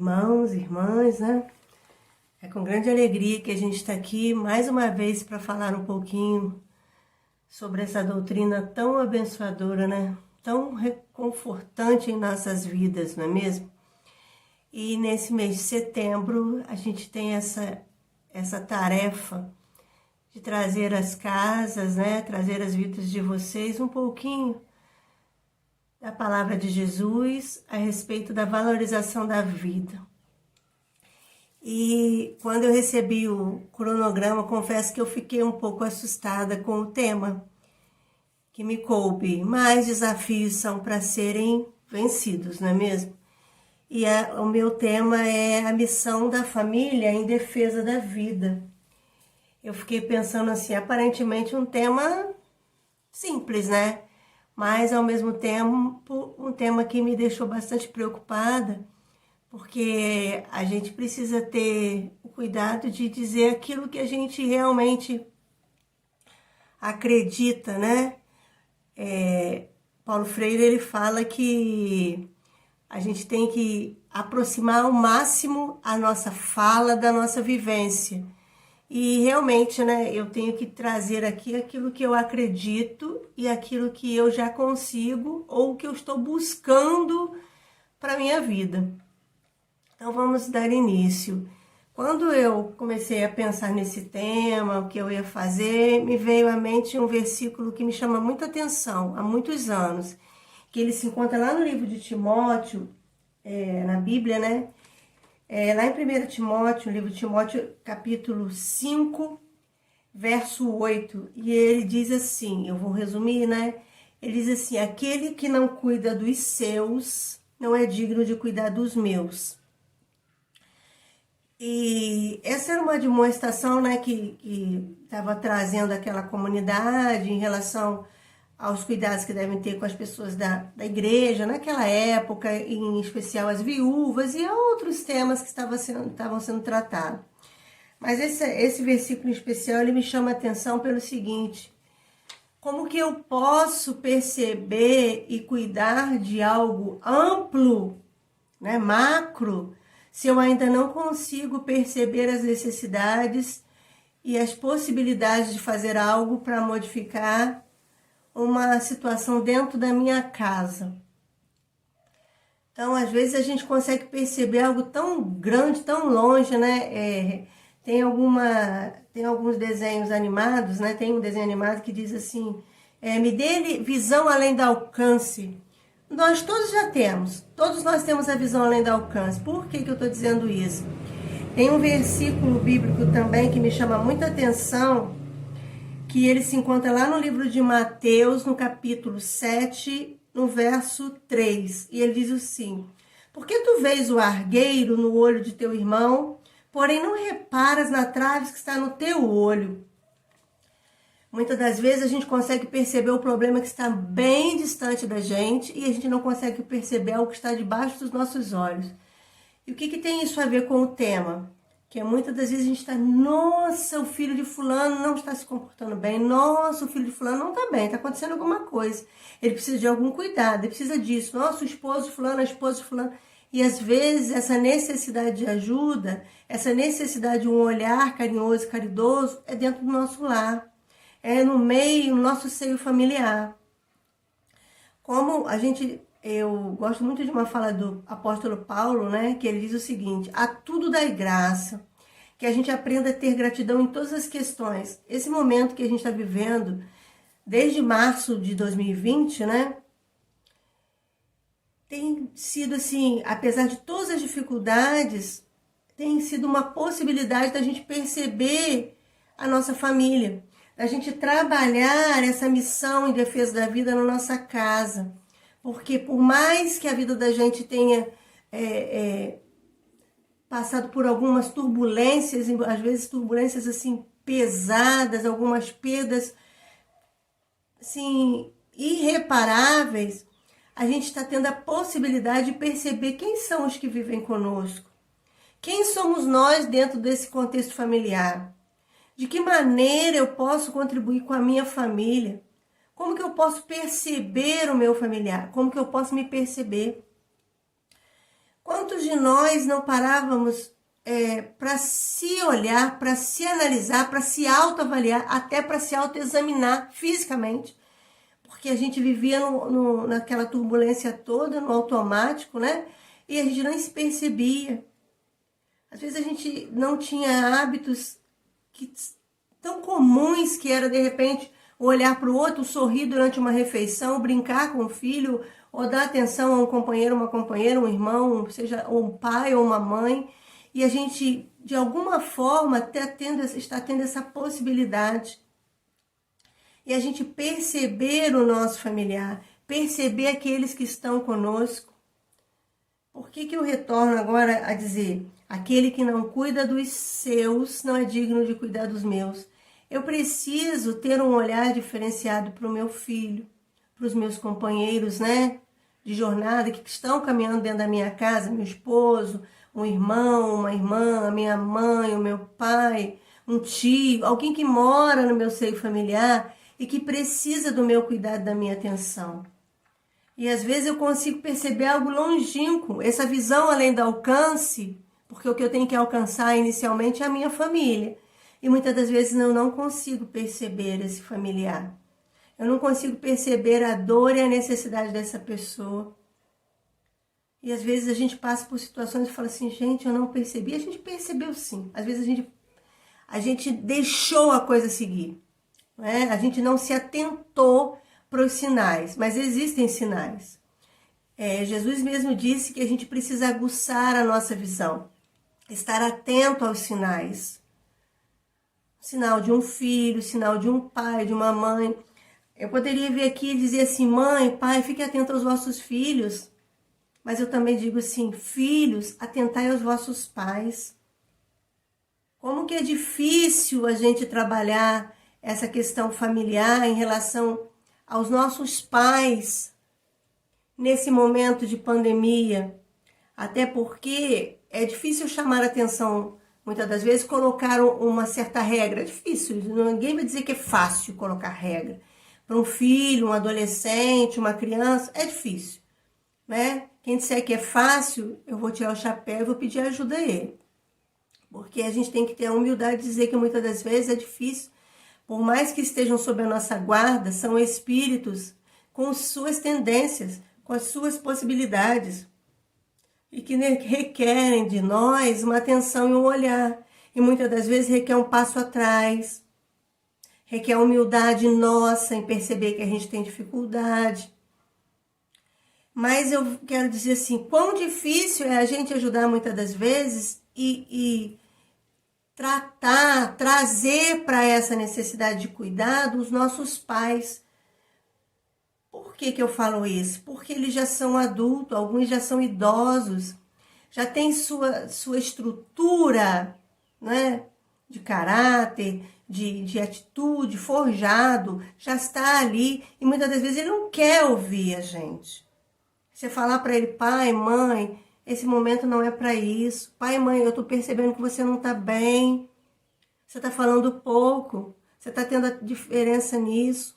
irmãos, irmãs, né? É com grande alegria que a gente está aqui mais uma vez para falar um pouquinho sobre essa doutrina tão abençoadora, né? Tão reconfortante em nossas vidas, não é mesmo? E nesse mês de setembro a gente tem essa tarefa de trazer às casas, né? Trazer às vidas de vocês um pouquinho da palavra de Jesus a respeito da valorização da vida. E quando eu recebi o cronograma, confesso que eu fiquei um pouco assustada com o tema que me coube. Mais desafios são para serem vencidos, não é mesmo? E o meu tema é a missão da família em defesa da vida. Eu fiquei pensando assim, aparentemente um tema simples, né? Mas ao mesmo tempo um tema que me deixou bastante preocupada, porque a gente precisa ter o cuidado de dizer aquilo que a gente realmente acredita, né? Paulo Freire, ele fala que a gente tem que aproximar ao máximo a nossa fala da nossa vivência. E realmente, né, eu tenho que trazer aqui aquilo que eu acredito e aquilo que eu já consigo ou que eu estou buscando para a minha vida. Então vamos dar início. Quando eu comecei a pensar nesse tema, o que eu ia fazer, me veio à mente um versículo que me chama muita atenção há muitos anos, que ele se encontra lá no livro de Timóteo, na Bíblia, né? Lá em 1 Timóteo, livro de Timóteo, capítulo 5, verso 8, e ele diz assim, eu vou resumir, né? Ele diz assim, aquele que não cuida dos seus, não é digno de cuidar dos meus. E essa era uma demonstração, né, que estava trazendo aquela comunidade em relação aos cuidados que devem ter com as pessoas da igreja, naquela época, em especial as viúvas e outros temas que estavam sendo tratados. Mas esse versículo em especial, ele me chama a atenção pelo seguinte, como que eu posso perceber e cuidar de algo amplo, né, macro, se eu ainda não consigo perceber as necessidades e as possibilidades de fazer algo para modificar uma situação dentro da minha casa. Então, às vezes a gente consegue perceber algo tão grande, tão longe, né? Tem alguns desenhos animados, né? Tem um desenho animado que diz assim, me dê visão além do alcance. Nós todos já temos, todos nós temos a visão além do alcance. Por que eu estou dizendo isso? Tem um versículo bíblico também que me chama muita atenção, que ele se encontra lá no livro de Mateus, no capítulo 7, no verso 3. E ele diz assim, por que tu vês o argueiro no olho de teu irmão, porém não reparas na trave que está no teu olho? Muitas das vezes a gente consegue perceber o problema que está bem distante da gente e a gente não consegue perceber algo que está debaixo dos nossos olhos. E o que tem isso a ver com o tema? Que muitas das vezes a gente está, nossa, o filho de fulano não está se comportando bem, nossa, o filho de fulano não está bem, está acontecendo alguma coisa. Ele precisa de algum cuidado, ele precisa disso, nossa, o esposo de fulano, a esposa de fulano. E às vezes essa necessidade de ajuda, essa necessidade de um olhar carinhoso e caridoso é dentro do nosso lar. É no meio, no nosso seio familiar. Eu gosto muito de uma fala do apóstolo Paulo, né, que ele diz o seguinte, a tudo dai graça, que a gente aprenda a ter gratidão em todas as questões. Esse momento que a gente está vivendo, desde março de 2020, né, tem sido assim, apesar de todas as dificuldades, tem sido uma possibilidade da gente perceber a nossa família, a gente trabalhar essa missão em defesa da vida na nossa casa. Porque por mais que a vida da gente tenha passado por algumas turbulências, às vezes turbulências assim pesadas, algumas perdas assim irreparáveis, a gente está tendo a possibilidade de perceber quem são os que vivem conosco. Quem somos nós dentro desse contexto familiar? De que maneira eu posso contribuir com a minha família? Como que eu posso perceber o meu familiar? Como que eu posso me perceber? Quantos de nós não parávamos para se olhar, para se analisar, para se autoavaliar, até para se autoexaminar fisicamente? Porque a gente vivia naquela turbulência toda, no automático, né? E a gente não se percebia. Às vezes a gente não tinha hábitos tão comuns que era, de repente, olhar para o outro, sorrir durante uma refeição, brincar com o filho, ou dar atenção a um companheiro, uma companheira, um irmão, seja um pai ou uma mãe. E a gente, de alguma forma, está tendo essa possibilidade. E a gente perceber o nosso familiar, perceber aqueles que estão conosco. Por que eu retorno agora a dizer, aquele que não cuida dos seus não é digno de cuidar dos meus? Eu preciso ter um olhar diferenciado para o meu filho, para os meus companheiros, né, de jornada que estão caminhando dentro da minha casa, meu esposo, um irmão, uma irmã, a minha mãe, o meu pai, um tio, alguém que mora no meu seio familiar e que precisa do meu cuidado, da minha atenção. E às vezes eu consigo perceber algo longínquo, essa visão além do alcance, porque o que eu tenho que alcançar inicialmente é a minha família. E muitas das vezes eu não consigo perceber esse familiar. Eu não consigo perceber a dor e a necessidade dessa pessoa. E às vezes a gente passa por situações e fala assim, gente, eu não percebi. A gente percebeu sim. Às vezes a gente deixou a coisa seguir. Né? A gente não se atentou para os sinais, mas existem sinais. Jesus mesmo disse que a gente precisa aguçar a nossa visão, estar atento aos sinais. Sinal de um filho, sinal de um pai, de uma mãe. Eu poderia vir aqui e dizer assim, mãe, pai, fique atento aos vossos filhos. Mas eu também digo assim, filhos, atentai aos vossos pais. Como que é difícil a gente trabalhar essa questão familiar em relação aos nossos pais nesse momento de pandemia. Até porque é difícil chamar a atenção, muitas das vezes, colocar uma certa regra. É difícil, ninguém vai dizer que é fácil colocar regra. Para um filho, um adolescente, uma criança, é difícil, né? Quem disser que é fácil, eu vou tirar o chapéu e vou pedir ajuda a ele. Porque a gente tem que ter a humildade de dizer que muitas das vezes é difícil. Por mais que estejam sob a nossa guarda, são espíritos com suas tendências, com as suas possibilidades. E que requerem de nós uma atenção e um olhar. E muitas das vezes requer um passo atrás. Requer humildade nossa em perceber que a gente tem dificuldade. Mas eu quero dizer assim, quão difícil é a gente ajudar muitas das vezes e trazer para essa necessidade de cuidado os nossos pais. Por que eu falo isso? Porque eles já são adultos, alguns já são idosos, já têm sua estrutura, né, de caráter, de atitude, forjado, já está ali, e muitas das vezes ele não quer ouvir a gente. Você falar para ele, pai, mãe, esse momento não é para isso. Pai, mãe, eu estou percebendo que você não está bem. Você está falando pouco. Você está tendo a diferença nisso.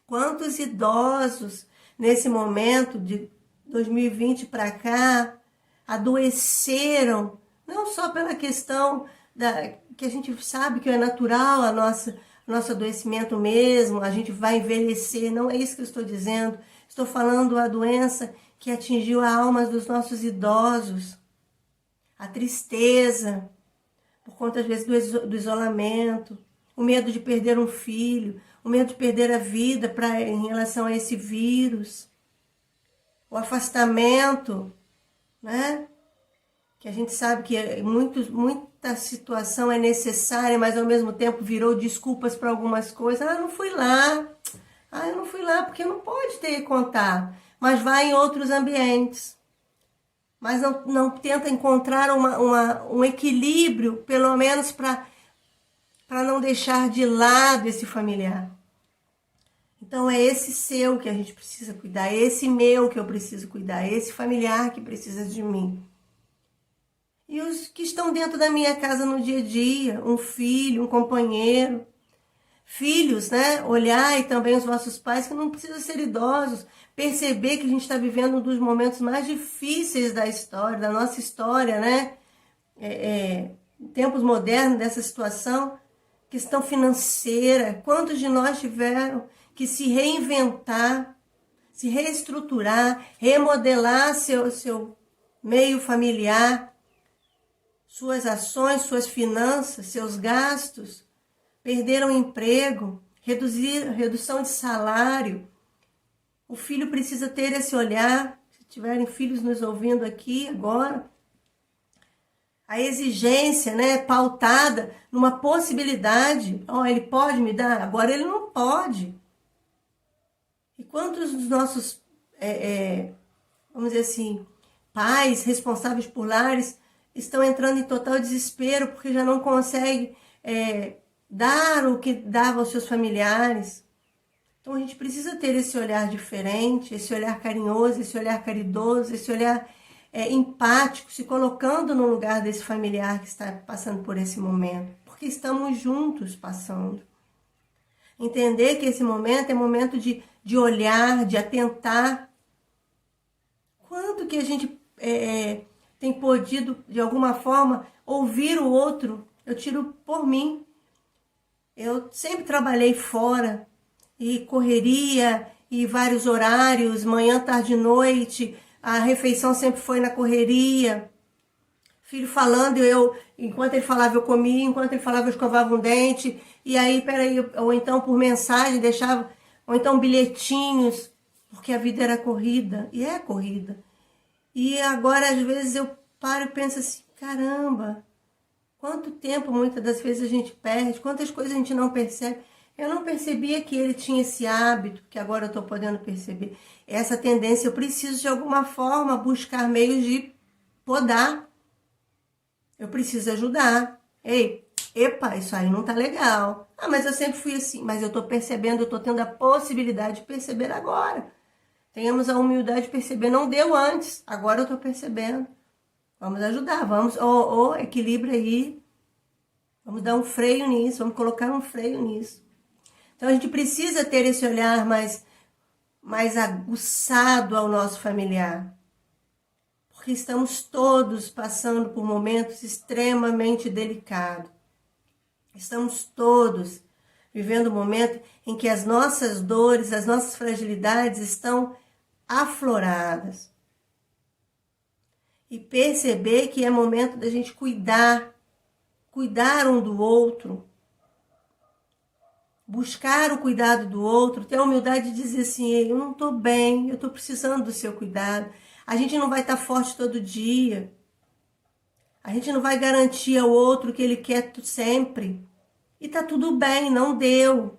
Quantos idosos, nesse momento de 2020 para cá, adoeceram, não só pela questão que a gente sabe que é natural, nosso adoecimento mesmo, a gente vai envelhecer, não é isso que eu estou dizendo. Estou falando a doença que atingiu a alma dos nossos idosos, a tristeza, por conta, às vezes, do isolamento, o medo de perder um filho, o medo de perder a vida em relação a esse vírus, o afastamento, né? Que a gente sabe que muita situação é necessária, mas ao mesmo tempo virou desculpas para algumas coisas. Eu não fui lá porque não pode ter contato, mas vai em outros ambientes. Mas não tenta encontrar um equilíbrio, pelo menos para não deixar de lado esse familiar. Então é esse seu que a gente precisa cuidar, é esse meu que eu preciso cuidar, é esse familiar que precisa de mim. E os que estão dentro da minha casa no dia a dia, um filho, um companheiro. Filhos, né? Olhar e também os vossos pais, que não precisam ser idosos, perceber que a gente está vivendo um dos momentos mais difíceis da história, da nossa história, né? Em tempos modernos, dessa situação, questão financeira. Quantos de nós tiveram que se reinventar, se reestruturar, remodelar seu meio familiar, suas ações, suas finanças, seus gastos, perderam emprego, redução de salário. O filho precisa ter esse olhar, se tiverem filhos nos ouvindo aqui agora, a exigência, né, pautada numa possibilidade. Ele pode me dar? Agora ele não pode. E quantos dos nossos, vamos dizer assim, pais responsáveis por lares estão entrando em total desespero porque já não conseguem dar o que davam aos seus familiares. Então a gente precisa ter esse olhar diferente, esse olhar carinhoso, esse olhar caridoso, esse olhar empático, se colocando no lugar desse familiar que está passando por esse momento, porque estamos juntos passando. Entender que esse momento é momento de olhar, de atentar. Quanto que a gente tem podido, de alguma forma, ouvir o outro? Eu tiro por mim. Eu sempre trabalhei fora, e correria, e vários horários, manhã, tarde, noite, a refeição sempre foi na correria. Filho falando, enquanto ele falava eu comia, enquanto ele falava eu escovava um dente, e aí, ou então por mensagem deixava, ou então bilhetinhos, porque a vida era corrida, e é corrida. E agora, às vezes, eu paro e penso assim, caramba, quanto tempo muitas das vezes a gente perde, quantas coisas a gente não percebe. Eu não percebia que ele tinha esse hábito, que agora eu estou podendo perceber. Essa tendência, eu preciso de alguma forma buscar meios de podar. Eu preciso ajudar. Epa, isso aí não tá legal. Mas eu sempre fui assim. Mas eu estou percebendo, eu estou tendo a possibilidade de perceber agora. Tenhamos a humildade de perceber. Não deu antes, agora eu estou percebendo. Vamos ajudar, vamos, equilíbrio aí. Vamos dar um freio nisso, vamos colocar um freio nisso. Então a gente precisa ter esse olhar mais aguçado ao nosso familiar. Porque estamos todos passando por momentos extremamente delicados. Estamos todos vivendo um momento em que as nossas dores, as nossas fragilidades estão afloradas. E perceber que é momento da gente cuidar um do outro, buscar o cuidado do outro, ter a humildade de dizer assim, eu não estou bem, eu estou precisando do seu cuidado. A gente não vai estar forte todo dia. A gente não vai garantir ao outro o que ele quer sempre. E tá tudo bem, não deu.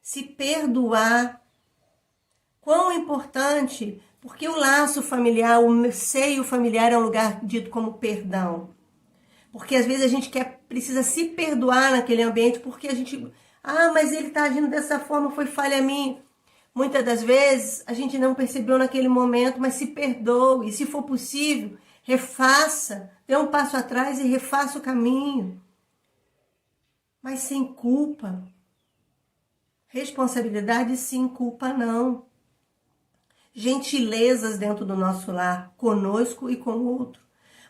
Se perdoar. Quão importante, porque o laço familiar, o seio familiar é um lugar dito como perdão. Porque às vezes a gente precisa se perdoar naquele ambiente, porque a gente... mas ele está agindo dessa forma, foi falha minha. Muitas das vezes a gente não percebeu naquele momento, mas se perdoe. E se for possível, refaça. Dê um passo atrás e refaça o caminho. Mas sem culpa. Responsabilidade sim, culpa não. Gentilezas dentro do nosso lar, conosco e com o outro.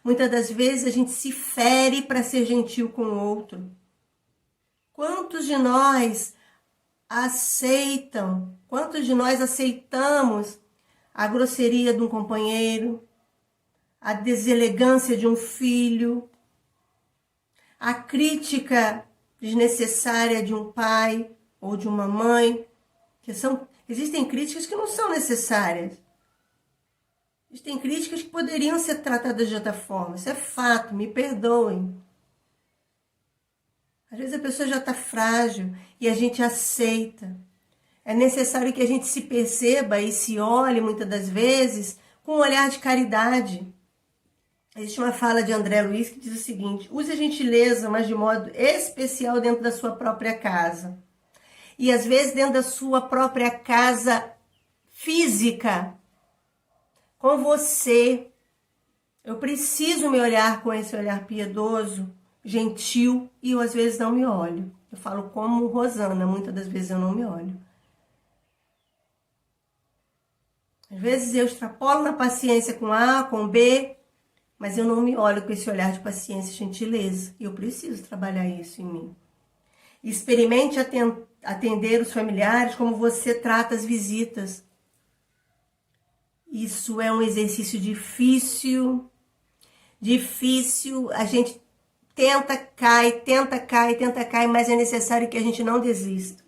Muitas das vezes a gente se fere para ser gentil com o outro. Quantos de nós aceitamos a grosseria de um companheiro, a deselegância de um filho, a crítica desnecessária de um pai ou de uma mãe, existem críticas que não são necessárias. Existem críticas que poderiam ser tratadas de outra forma. Isso é fato, me perdoem. Às vezes a pessoa já está frágil e a gente aceita. É necessário que a gente se perceba e se olhe, muitas das vezes, com um olhar de caridade. Existe uma fala de André Luiz que diz o seguinte: use a gentileza, mas de modo especial dentro da sua própria casa. E às vezes dentro da sua própria casa física, com você. Eu preciso me olhar com esse olhar piedoso, gentil, e eu às vezes não me olho. Eu falo como Rosana, muitas das vezes eu não me olho. Às vezes eu extrapolo na paciência com A, com B, mas eu não me olho com esse olhar de paciência e gentileza. E eu preciso trabalhar isso em mim. Experimente atender os familiares como você trata as visitas. Isso é um exercício difícil. A gente tenta, cai, mas é necessário que a gente não desista.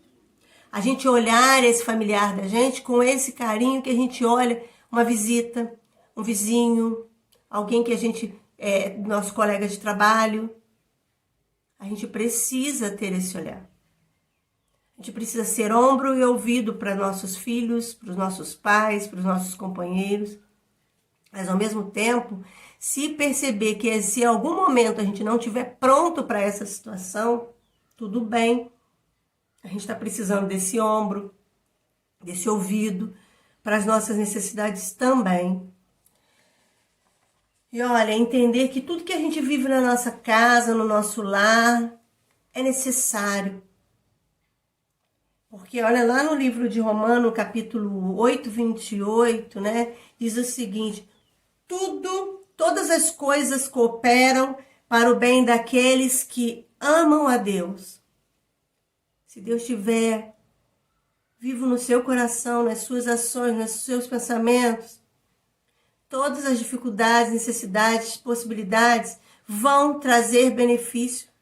A gente olhar esse familiar da gente com esse carinho que a gente olha uma visita, um vizinho, alguém que a gente nosso colega de trabalho. A gente precisa ter esse olhar. A gente precisa ser ombro e ouvido para nossos filhos, para os nossos pais, para os nossos companheiros. Mas, ao mesmo tempo, se perceber que se em algum momento a gente não estiver pronto para essa situação, tudo bem. A gente está precisando desse ombro, desse ouvido, para as nossas necessidades também. E olha, entender que tudo que a gente vive na nossa casa, no nosso lar, é necessário. Porque olha lá no livro de Romanos, capítulo 8, 28, né? Diz o seguinte: todas as coisas cooperam para o bem daqueles que amam a Deus. Se Deus estiver vivo no seu coração, nas suas ações, nos seus pensamentos, todas as dificuldades, necessidades, possibilidades vão trazer benefício.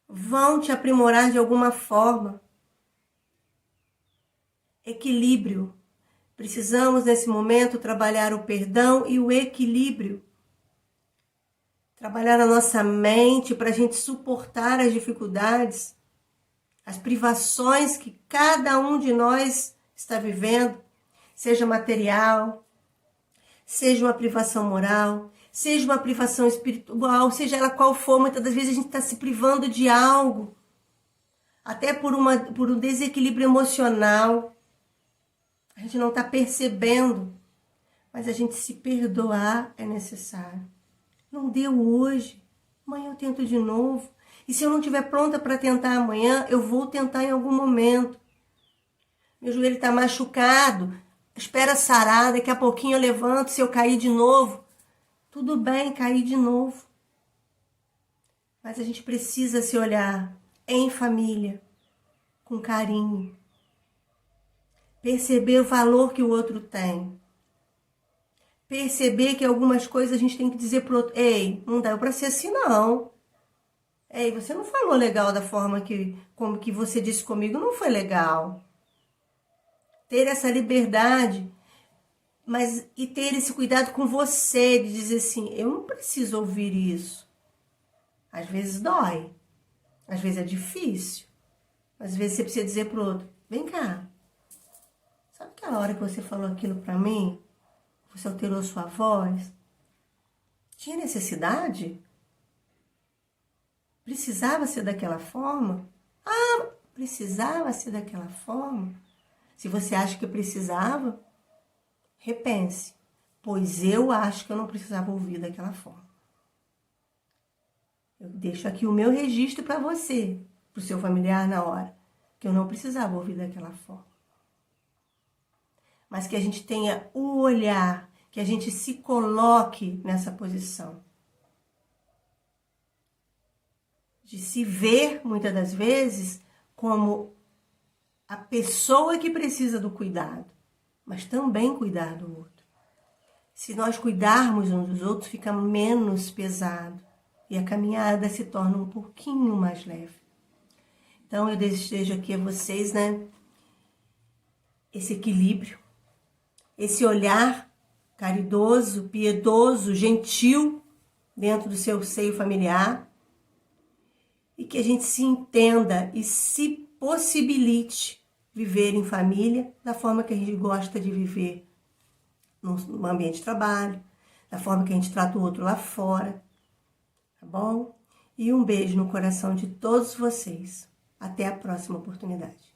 Vão te aprimorar de alguma forma. Equilíbrio. Precisamos, nesse momento, trabalhar o perdão e o equilíbrio. Trabalhar a nossa mente para a gente suportar as dificuldades, as privações que cada um de nós está vivendo, seja material, seja uma privação moral, seja uma privação espiritual, seja ela qual for. Muitas das vezes a gente está se privando de algo, até por um desequilíbrio emocional. A gente não está percebendo, mas a gente se perdoar é necessário. Não deu hoje, amanhã eu tento de novo. E se eu não estiver pronta para tentar amanhã, eu vou tentar em algum momento. Meu joelho está machucado, espera sarar, daqui a pouquinho eu levanto. Se eu cair de novo, tudo bem, cair de novo. Mas a gente precisa se olhar em família, com carinho. Perceber o valor que o outro tem. Perceber que algumas coisas a gente tem que dizer pro outro: ei, não dá para ser assim não. Ei, você não falou legal da forma como que você disse comigo, não foi legal. Ter essa liberdade, mas e ter esse cuidado com você, de dizer assim: eu não preciso ouvir isso. Às vezes dói, às vezes é difícil, às vezes você precisa dizer pro outro: vem cá, sabe aquela hora que você falou aquilo para mim? Você alterou sua voz? Tinha necessidade? Precisava ser daquela forma? Ah, precisava ser daquela forma? Se você acha que precisava, repense. Pois eu acho que eu não precisava ouvir daquela forma. Eu deixo aqui o meu registro para você, para o seu familiar na hora, que eu não precisava ouvir daquela forma. Mas que a gente tenha o olhar, que a gente se coloque nessa posição. De se ver, muitas das vezes, como a pessoa que precisa do cuidado, mas também cuidar do outro. Se nós cuidarmos uns dos outros, fica menos pesado e a caminhada se torna um pouquinho mais leve. Então, eu desejo aqui a vocês, né, esse equilíbrio, esse olhar caridoso, piedoso, gentil dentro do seu seio familiar, e que a gente se entenda e se possibilite viver em família da forma que a gente gosta de viver no ambiente de trabalho, da forma que a gente trata o outro lá fora, tá bom? E um beijo no coração de todos vocês. Até a próxima oportunidade.